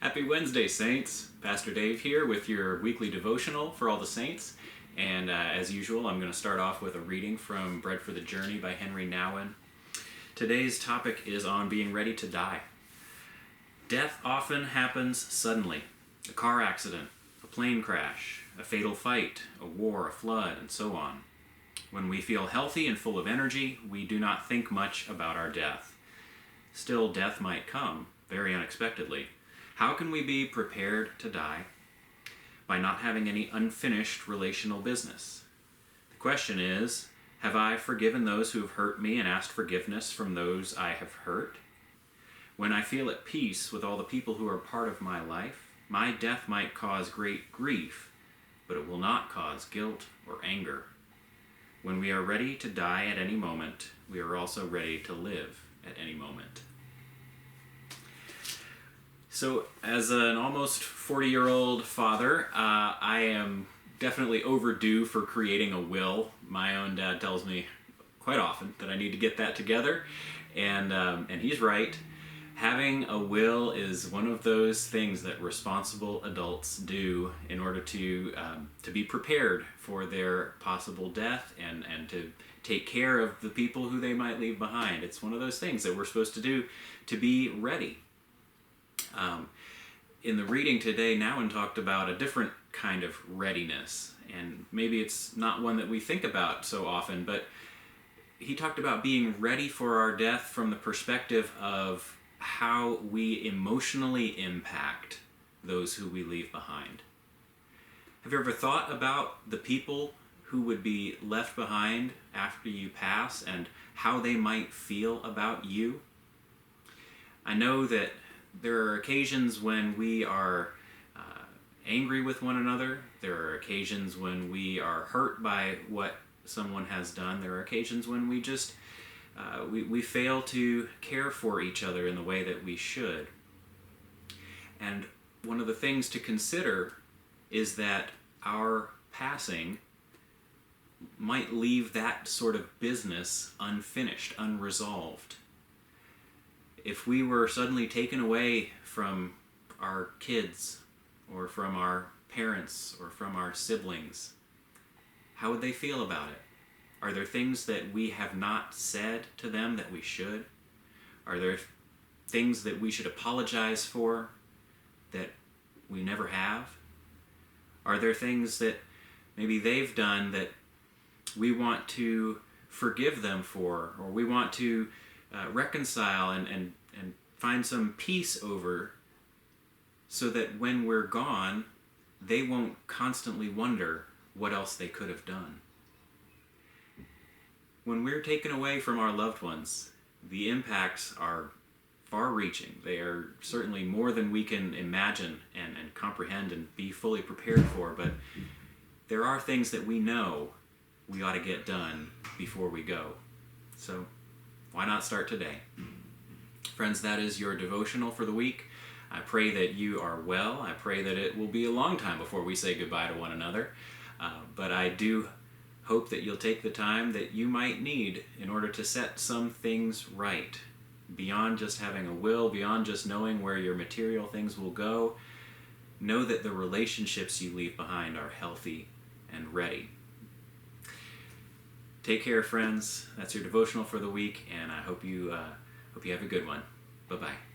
Happy Wednesday, Saints. Pastor Dave here with your weekly devotional for all the saints. And as usual, I'm going to start off with a reading from Bread for the Journey by Henry Nouwen. Today's topic is on being ready to die. Death often happens suddenly. A car accident, a plane crash, a fatal fight, a war, a flood, and so on. When we feel healthy and full of energy, we do not think much about our death. Still, death might come, very unexpectedly. How can we be prepared to die? By not having any unfinished relational business. The question is, have I forgiven those who have hurt me and asked forgiveness from those I have hurt? When I feel at peace with all the people who are part of my life, my death might cause great grief, but it will not cause guilt or anger. When we are ready to die at any moment, we are also ready to live at any moment. So, as an almost 40-year-old father, I am definitely overdue for creating a will. My own dad tells me quite often that I need to get that together, and he's right. Having a will is one of those things that responsible adults do in order to be prepared for their possible death and to take care of the people who they might leave behind. It's one of those things that we're supposed to do to be ready. In the reading today, Nouwen talked about a different kind of readiness, and maybe it's not one that we think about so often, but he talked about being ready for our death from the perspective of how we emotionally impact those who we leave behind. Have you ever thought about the people who would be left behind after you pass and how they might feel about you? I know that there are occasions when we are angry with one another. There are occasions when we are hurt by what someone has done. There are occasions when we just we fail to care for each other in the way that we should. And one of the things to consider is that our passing might leave that sort of business unfinished, unresolved. If we were suddenly taken away from our kids, or from our parents, or from our siblings, how would they feel about it? Are there things that we have not said to them that we should? Are there things that we should apologize for that we never have? Are there things that maybe they've done that we want to forgive them for, or we want to reconcile and find some peace over, so that when we're gone, they won't constantly wonder what else they could have done? When we're taken away from our loved ones, the impacts are far-reaching. They are certainly more than we can imagine and comprehend and be fully prepared for, but there are things that we know we ought to get done before we go. So why not start today? Friends, that is your devotional for the week. I pray that you are well. I pray that it will be a long time before we say goodbye to one another. But I do hope that you'll take the time that you might need in order to set some things right. Beyond just having a will, beyond just knowing where your material things will go, know that the relationships you leave behind are healthy and ready. Take care, friends. That's your devotional for the week, and I hope you have a good one. Bye-bye.